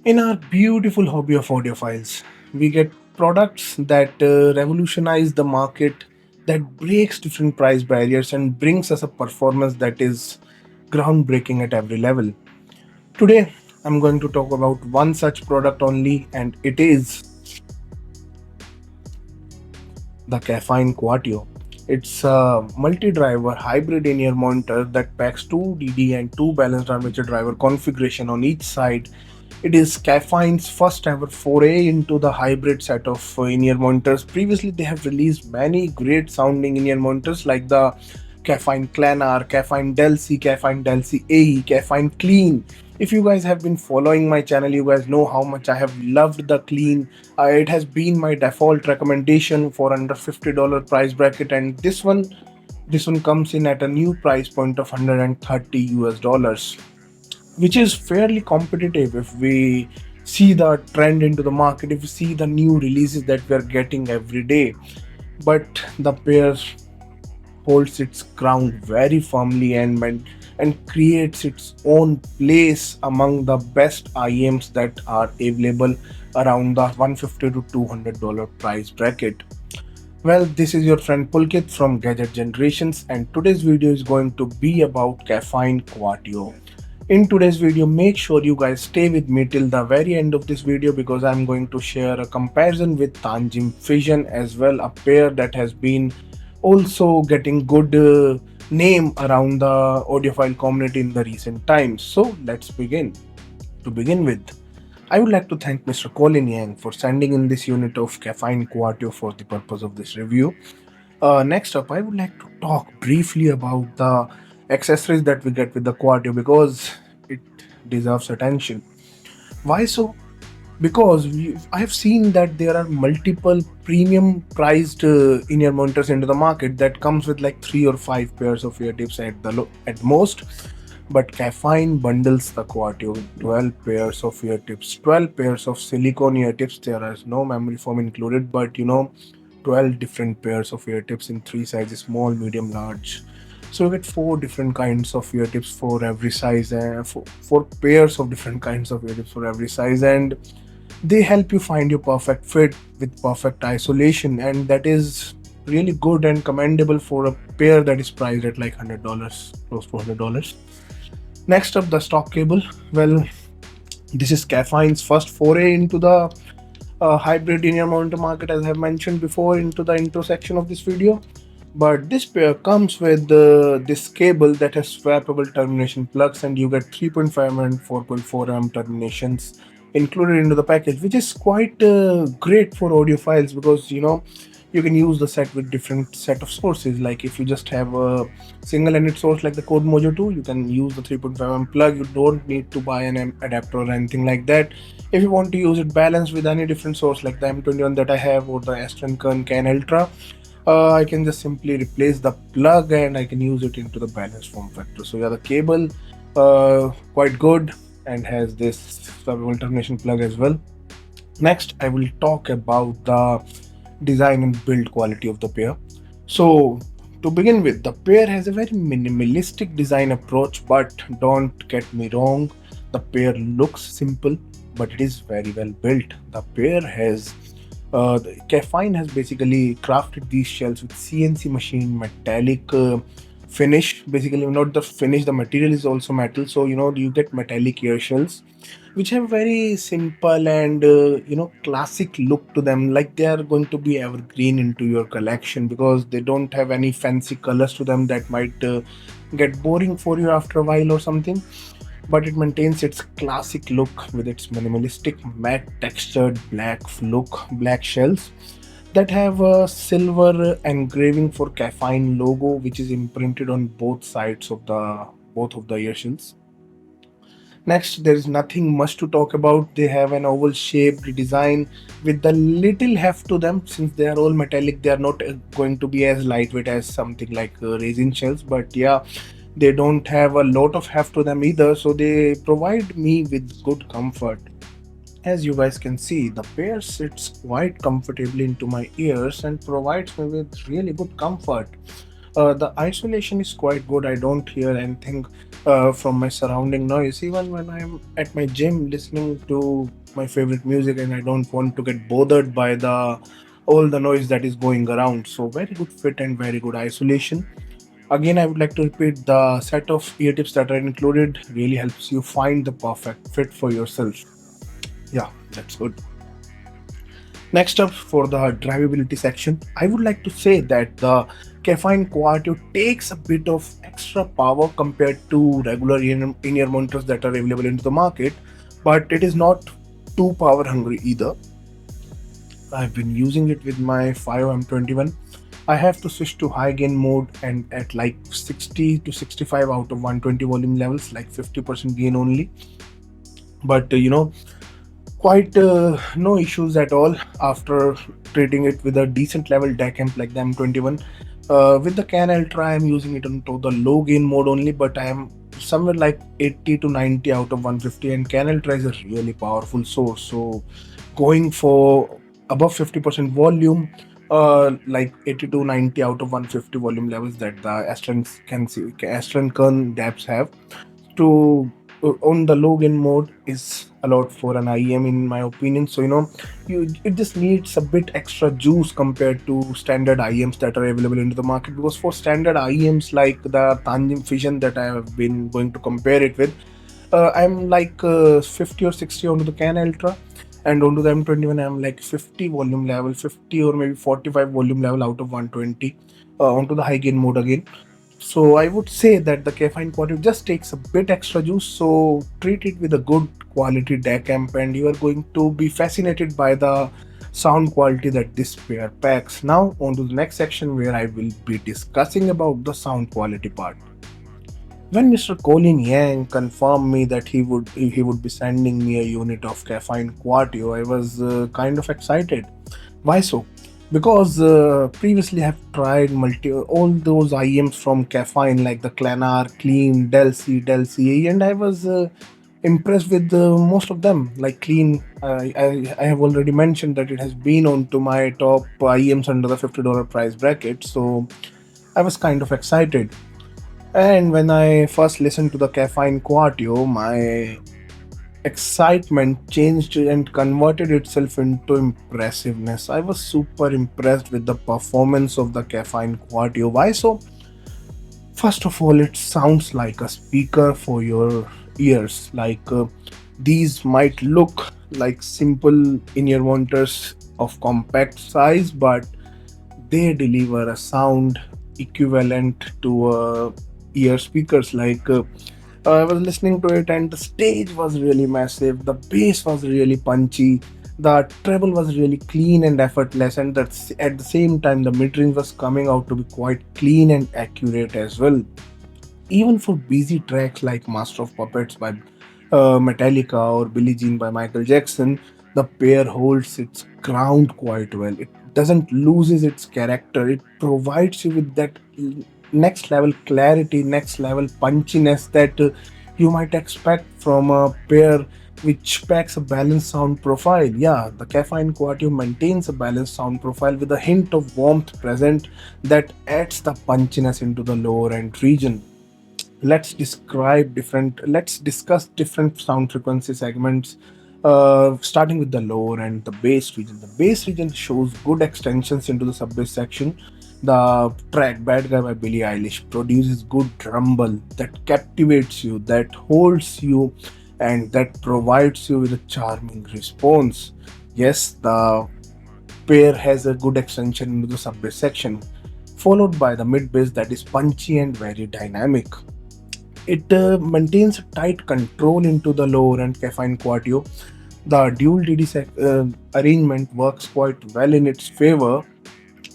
In our beautiful hobby of audiophiles, we get products that revolutionize the market, that breaks different price barriers and brings us a performance that is groundbreaking at every level. Today, I'm going to talk about one such product only, and it is the Kefine Quatio. It's a multi-driver hybrid in-ear monitor that packs two DD and two balanced armature driver configuration on each side. It is Kefine's first ever foray into the hybrid set of in-ear monitors. Previously, they have released many great sounding in-ear monitors like the Kefine Clanar, Kefine Delcy, Kefine Delcy AE, Kefine Clean. If you guys have been following my channel, you guys know how much I have loved the Clean. It has been my default recommendation for under $50 price bracket, and this one comes in at a new price point of 130 US dollars, which is fairly competitive if we see the trend into the market, if we see the new releases that we are getting every day. But the pair holds its ground very firmly and creates its own place among the best IEMs that are available around the 150 to $200 price bracket. Well, this is your friend Pulkit from Gadget Generations, and today's video is going to be about Kefine Quatio. In today's video, make sure you guys stay with me till the very end of this video because I'm going to share a comparison with Tanchjim Fission as well, a pair that has been also getting good name around the audiophile community in the recent times. So let's begin. To begin with, I would like to thank Mr. Colin Yang for sending in this unit of Kefine Quatio for the purpose of this review. Next up, I would like to talk briefly about the accessories that we get with the Quatio because it deserves attention. Why so? Because I have seen that there are multiple premium priced in-ear monitors into the market that comes with like three or five pairs of ear tips at most. But Kefine bundles the Quatio with 12 pairs of ear tips, 12 pairs of silicone ear tips. There is no memory foam included, but 12 different pairs of ear tips in three sizes: small, medium, large. So you get four different kinds of ear tips for every size, and four pairs of different kinds of ear tips for every size, and they help you find your perfect fit with perfect isolation, and that is really good and commendable for a pair that is priced at like $100, close to $100. Next up, the stock cable. Well, this is Kefine's first foray into the hybrid in-ear monitor market, as I have mentioned before into the intro section of this video. But this pair comes with this cable that has swappable termination plugs, and you get 3.5 and 4.4 terminations included into the package, which is quite great for audiophiles because you can use the set with different set of sources. Like if you just have a single-ended source like the Code Mojo 2, you can use the 3.5 plug. You don't need to buy an adapter or anything like that. If you want to use it balanced with any different source like the M21 that I have or the Astron Kern Can Ultra, I can just simply replace the plug and I can use it into the balanced form factor. So yeah, the cable quite good and has this swappable termination plug as well. Next, I will talk about the design and build quality of the pair. So to begin with, the pair has a very minimalistic design approach, but don't get me wrong, the pair looks simple, but it is very well built. The pair has the Kefine has basically crafted these shells with CNC machined metallic finish. Basically, not the finish, the material is also metal. So you get metallic ear shells, which have very simple and classic look to them. Like they are going to be evergreen into your collection because they don't have any fancy colors to them that might get boring for you after a while or something, but it maintains its classic look with its minimalistic matte textured black shells that have a silver engraving for Kefine logo, which is imprinted on both sides of the ear shells. Next, there is nothing much to talk about. They have an oval shaped design with the little heft to them. Since they are all metallic, they are not going to be as lightweight as something like resin shells, but yeah, they don't have a lot of heft to them either, so they provide me with good comfort. As you guys can see, the pair sits quite comfortably into my ears and provides me with really good comfort. The isolation is quite good. I don't hear anything from my surrounding noise, even when I'm at my gym listening to my favorite music, and I don't want to get bothered by the all the noise that is going around. So very good fit and very good isolation. Again, I would like to repeat, the set of ear tips that are included really helps you find the perfect fit for yourself. Yeah, that's good. Next up, for the drivability section, I would like to say that the Kefine Quatio takes a bit of extra power compared to regular in-ear monitors that are available into the market, but it is not too power hungry either. I've been using it with my 5M21. I have to switch to high gain mode and at like 60 to 65 out of 120 volume levels, like 50% gain only. But quite no issues at all after treating it with a decent level DAC amp like the M21. With the Can Ultra, I'm using it onto the low gain mode only, but I am somewhere like 80 to 90 out of 150, and Can Ultra is a really powerful source. So going for above 50% volume, like 80 to 90 out of 150 volume levels that the Astron Kern DAPs have, to on the low gain mode is allowed for an IEM in my opinion. So you it just needs a bit extra juice compared to standard IEMs that are available into the market, because for standard IEMs like the Tanchjim Fission that I have been going to compare it with, I'm like 50 or 60 onto the Can Ultra, and onto the M21 I'm like 50 volume level, 50 or maybe 45 volume level out of 120 onto the high gain mode again. So I would say that the Kefine Quatio just takes a bit extra juice. So treat it with a good quality DAC amp, and you are going to be fascinated by the sound quality that this pair packs. Now on to the next section where I will be discussing about the sound quality part. When Mr. Colin Yang confirmed me that he would be sending me a unit of Kefine Quatio, I was kind of excited. Why so? Because previously I've tried all those IEMs from Kefine like the Clanar, Clean, Del C, and I was impressed with most of them. Like Clean, I have already mentioned that it has been on to my top IEMs under the $50 price bracket, so I was kind of excited. And when I first listened to the Caffeine Quatio, my excitement changed and converted itself into impressiveness. I was super impressed with the performance of the Caffeine Quatio. Why so? First of all, it sounds like a speaker for your ears. These might look like simple in-ear monitors of compact size, but they deliver a sound equivalent to ear speakers. I was listening to it, and the stage was really massive, the bass was really punchy, the treble was really clean and effortless, and that's at the same time the mid-range was coming out to be quite clean and accurate as well. Even for busy tracks like Master of Puppets by Metallica or Billie Jean by Michael Jackson, the pair holds its ground quite well. It doesn't loses its character. It provides you with that next level clarity, next level punchiness that you might expect from a pair which packs a balanced sound profile. Yeah, the Caffeine Quatio maintains a balanced sound profile with a hint of warmth present that adds the punchiness into the lower end region. Let's discuss different sound frequency segments, starting with the lower and the bass region. The bass region shows good extensions into the sub bass section. The track Bad Guy by Billie Eilish produces good rumble that captivates you, that holds you, and that provides you with a charming response. Yes, the pair has a good extension into the sub bass section, followed by the mid bass that is punchy and very dynamic. It maintains a tight control into the lower end Caffeine Quatio. The dual DD arrangement works quite well in its favor,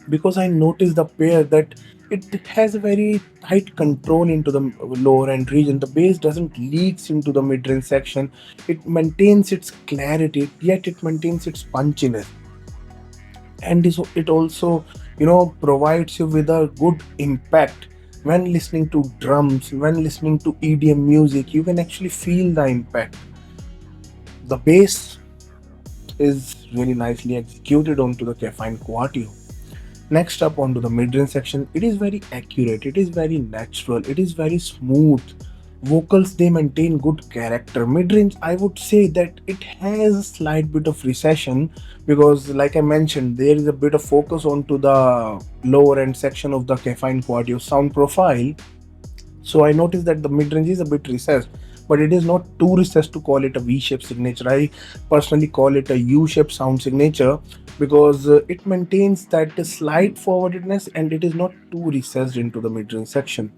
because I noticed the pair that it has a very tight control into the lower end region. The bass doesn't leaks into the mid range section. It maintains its clarity, yet it maintains its punchiness, and it also provides you with a good impact. When listening to drums, when listening to EDM music, you can actually feel the impact. The bass is really nicely executed onto the Caffeine Quatio. Next up onto the mid-range section, it is very accurate, it is very natural, it is very smooth. Vocals, they maintain good character. Mid-range, I would say that it has a slight bit of recession, because like I mentioned, there is a bit of focus onto the lower end section of the Kefine Quatio sound profile. So I noticed that the mid-range is a bit recessed, but it is not too recessed to call it a V-shaped signature. I personally call it a U-shaped sound signature, because it maintains that slight forwardedness and it is not too recessed into the mid-range section.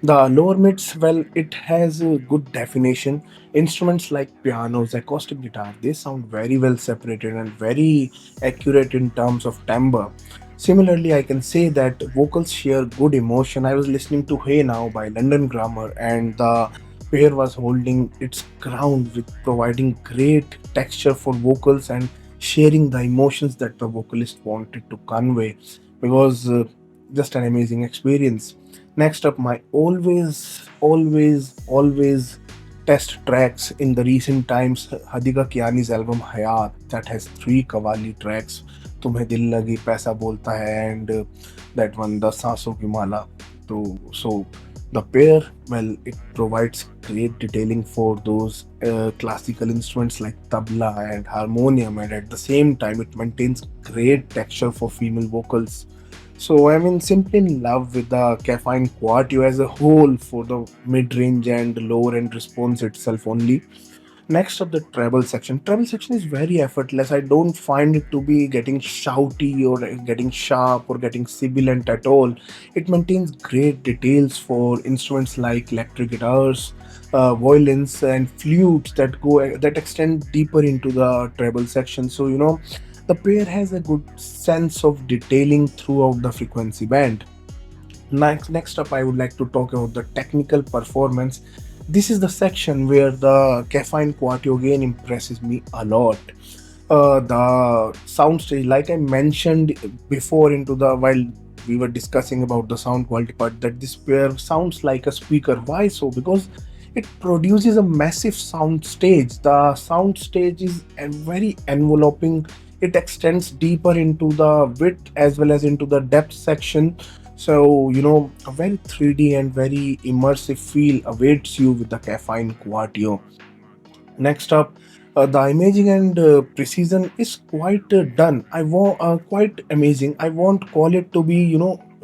The lower mids, well, it has a good definition. Instruments like pianos, acoustic guitar, they sound very well separated and very accurate in terms of timbre. Similarly, I can say that vocals share good emotion. I was listening to Hey Now by London Grammar, and the pair was holding its ground with providing great texture for vocals and sharing the emotions that the vocalist wanted to convey. It was just an amazing experience. Next up, my always test tracks in the recent times, Hadiga Kiani's album Hayat, that has three Qawwali tracks, Tumhe Dil Lagi, Paisa Bolta Hai, and that one, The Saanson Ki Mala. So the pair, well, it provides great detailing for those classical instruments like tabla and harmonium, and at the same time, it maintains great texture for female vocals. So I'm in simply in love with the Caffeine Quatio as a whole for the mid-range and lower end response itself only. Next up, the treble section. Treble section is very effortless. I don't find it to be getting shouty or getting sharp or getting sibilant at all. It maintains great details for instruments like electric guitars, violins, and flutes that extend deeper into the treble section. So the pair has a good sense of detailing throughout the frequency band. Next up, I would like to talk about the technical performance. This is the section where the Caffeine Quatio again impresses me a lot. The soundstage, like I mentioned before, into the while we were discussing about the sound quality part, that this pair sounds like a speaker. Why so? Because it produces a massive sound stage. The sound stage is very enveloping. It extends deeper into the width as well as into the depth section. So a very 3D and very immersive feel awaits you with the Caffeine Quatio. Next up, the imaging and precision is quite done. I want quite amazing. I won't call it to be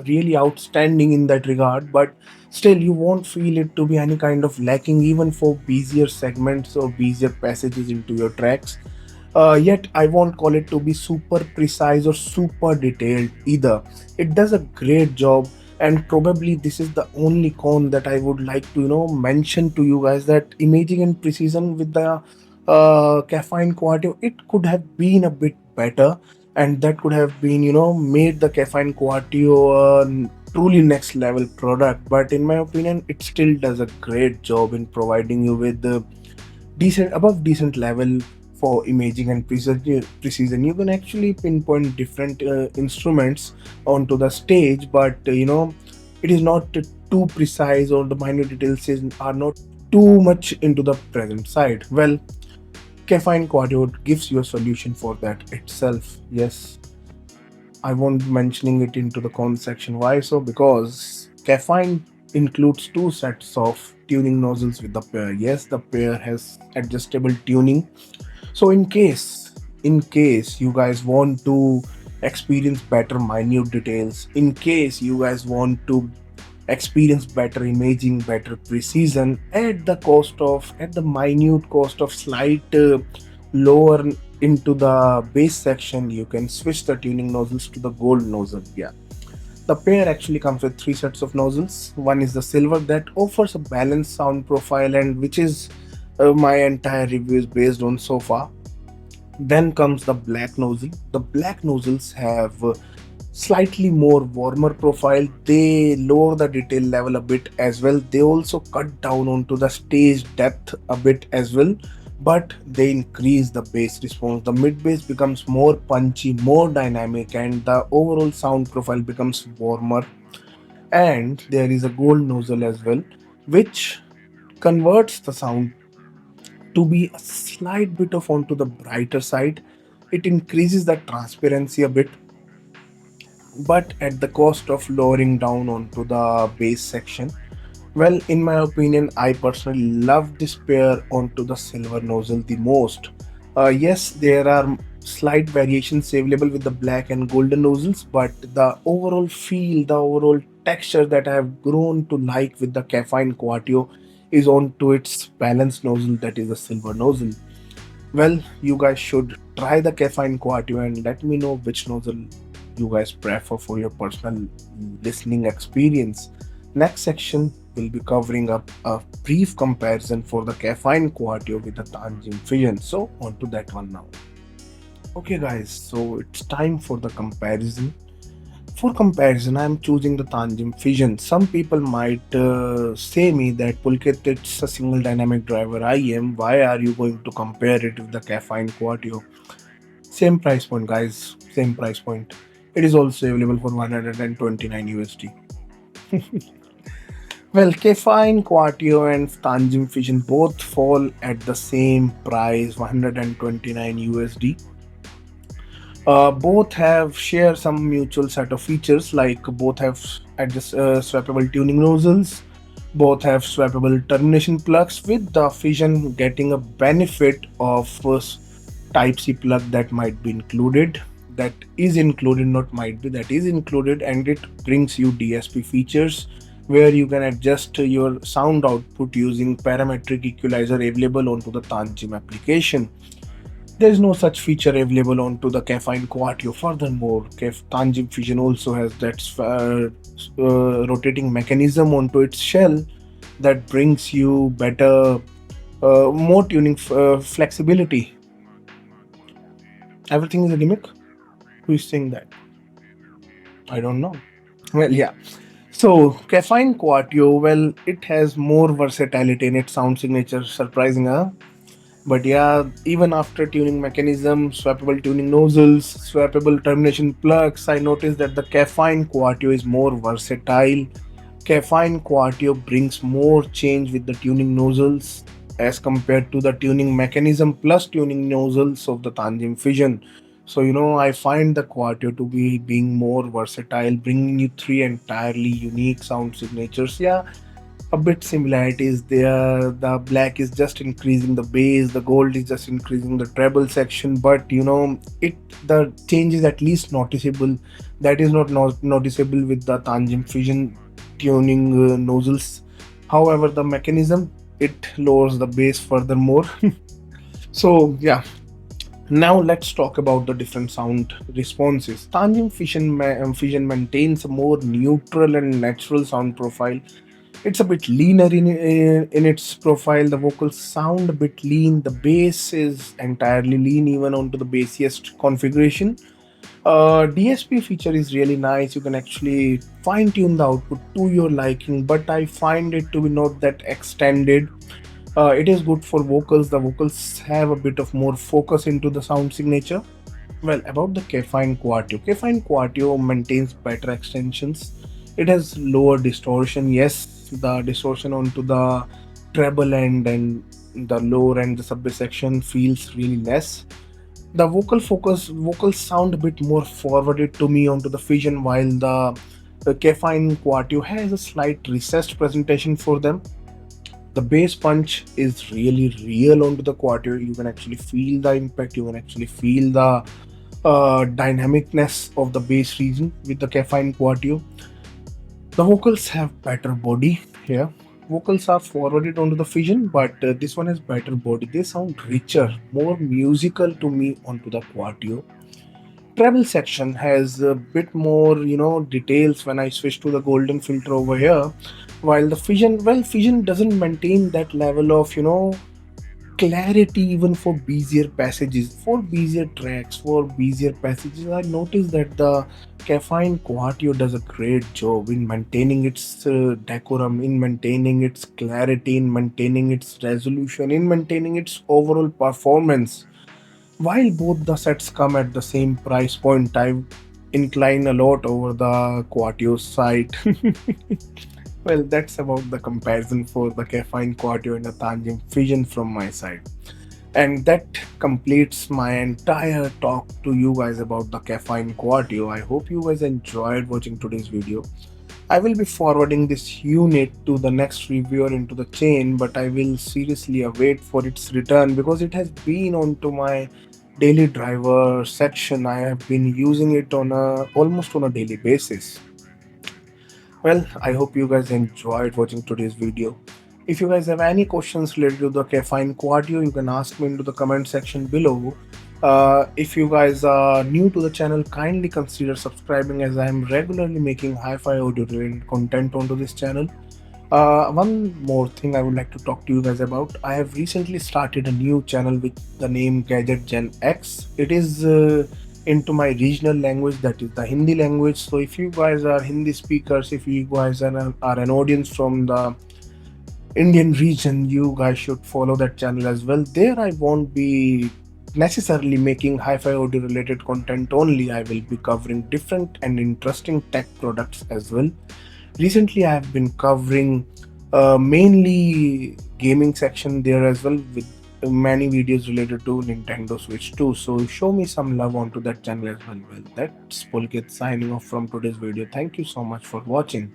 really outstanding in that regard, but still you won't feel it to be any kind of lacking even for busier segments or busier passages into your tracks. Yet I won't call it to be super precise or super detailed either. It does a great job, and probably this is the only con that I would like to mention to you guys, that imaging and precision with the Caffeine Quatio, it could have been a bit better, and that could have been made the Caffeine Quatio truly next level product. But in my opinion, it still does a great job in providing you with the decent above decent level for imaging and precision. You can actually pinpoint different instruments onto the stage, but it is not too precise, or the minute details are not too much into the present side. Well, Caffeine Quadio gives you a solution for that itself. Yes, I won't mentioning it into the con section. Why so? Because caffeine includes two sets of tuning nozzles with the pair. Yes, the pair has adjustable tuning. So in case you guys want to experience better minute details, in case you guys want to experience better imaging, better precision at the minute cost of slight lower into the base section, you can switch the tuning nozzles to the gold nozzle. Yeah, the pair actually comes with three sets of nozzles. One is the silver that offers a balanced sound profile, and which is my entire review is based on so far. Then comes the black nozzle. The black nozzles have slightly more warmer profile. They lower the detail level a bit as well. They also cut down onto the stage depth a bit as well, but they increase the bass response. The mid bass becomes more punchy, more dynamic, and the overall sound profile becomes warmer. And there is a gold nozzle as well, which converts the sound to be a slight bit of onto the brighter side. It increases the transparency a bit, but at the cost of lowering down onto the bass section. Well, in my opinion, I personally love this pair onto the silver nozzle the most. Yes, there are slight variations available with the black and golden nozzles, but the overall feel, the overall texture that I have grown to like with the Kefine Quatio is onto its balanced nozzle, that is a silver nozzle. Well, you guys should try the Kefine Quatio and let me know which nozzle you guys prefer for your personal listening experience. Next section will be covering up a brief comparison for the Kefine Quatio with the Tanchjim Fission. So, on to that one now. Okay, guys, so it's time for the comparison. For comparison, I am choosing the Tanchjim Fission. Some people might say me that Pulkit, it's a single dynamic driver IEM. Why are you going to compare it with the Kefine Quatio? Same price point, guys. Same price point. It is also available for 129 USD. Well, Kefine Quatio and Tanchjim Fission both fall at the same price, 129 USD. Both have share some mutual set of features, like both have adjust swappable tuning nozzles, both have swappable termination plugs, with the Fission getting a benefit of type C plug that might be included, that is included, not might be, that is included, and it brings you DSP features where you can adjust your sound output using parametric equalizer available onto the Tanchjim application. There is no such feature available onto the Kefine Quatio. Furthermore, Tanchjim Fission also has that rotating mechanism onto its shell that brings you better, more tuning flexibility. Everything is a gimmick? Who is saying that? I don't know. Well, yeah. So, Kefine Quatio, well, it has more versatility in its sound signature, surprising, huh? But yeah, even after tuning mechanism, swappable tuning nozzles, swappable termination plugs, I noticed that the Kefine Quatio is more versatile. Kefine Quatio brings more change with the tuning nozzles as compared to the tuning mechanism plus tuning nozzles of the Tanchjim Fission. So I find the Quatio to be being more versatile, bringing you three entirely unique sound signatures. Yeah, a bit similarities there. The black is just increasing the bass, the gold is just increasing the treble section, but it the change is at least noticeable. That is not noticeable with the Tanchjim Fission tuning nozzles. However, the mechanism, it lowers the bass furthermore. So yeah, now let's talk about the different sound responses. Tanchjim Fission maintains a more neutral and natural sound profile. It's a bit leaner in its profile. The vocals sound a bit lean. The bass is entirely lean, even onto the bassiest configuration. DSP feature is really nice. You can actually fine tune the output to your liking, but I find it to be not that extended. It is good for vocals. The vocals have a bit of more focus into the sound signature. Well, about the Kefine Quatio maintains better extensions. It has lower distortion. Yes, the distortion onto the treble end and the lower end, the sub section feels really less. The vocals sound a bit more forwarded to me onto the Fission, while the Kefine Quatio has a slight recessed presentation for them. The bass punch is really real onto the Quatio. You can actually feel the impact. You can actually feel the dynamicness of the bass region with the Kefine Quatio. The vocals have better body here. Vocals are forwarded onto the Fission, but this one has better body. They sound richer, more musical to me onto the Quatio. Treble section has a bit more, details when I switch to the golden filter over here. While the Fission doesn't maintain that level of, clarity even for busier passages, for busier tracks, for busier passages. I noticed that the Kefine Quatio does a great job in maintaining its decorum, in maintaining its clarity, in maintaining its resolution, in maintaining its overall performance. While both the sets come at the same price point, I incline a lot over the Quatio side. Well, that's about the comparison for the Kefine Quatio and the Tanchjim Fission from my side. And that completes my entire talk to you guys about the Kefine Quatio. I hope you guys enjoyed watching today's video. I will be forwarding this unit to the next reviewer into the chain, but I will seriously await for its return because it has been onto my daily driver section. I have been using it on a almost on a daily basis. Well, I hope you guys enjoyed watching today's video. If you guys have any questions related to the Kefine Quatio, you can ask me into the comment section below. If you guys are new to the channel, kindly consider subscribing as I am regularly making hi-fi audio related content onto this channel. One more thing I would like to talk to you guys about. I have recently started a new channel with the name Gadget Gen X. It is into my regional language, that is the Hindi language. So if you guys are Hindi speakers, if you guys are an audience from the Indian region, you guys should follow that channel as well. There I won't be necessarily making hi-fi audio related content only. I will be covering different and interesting tech products as well. Recently I have been covering mainly gaming section there as well, with many videos related to Nintendo Switch 2. So show me some love onto that channel as well. Well, that's Pulkit signing off from today's video. Thank you so much for watching.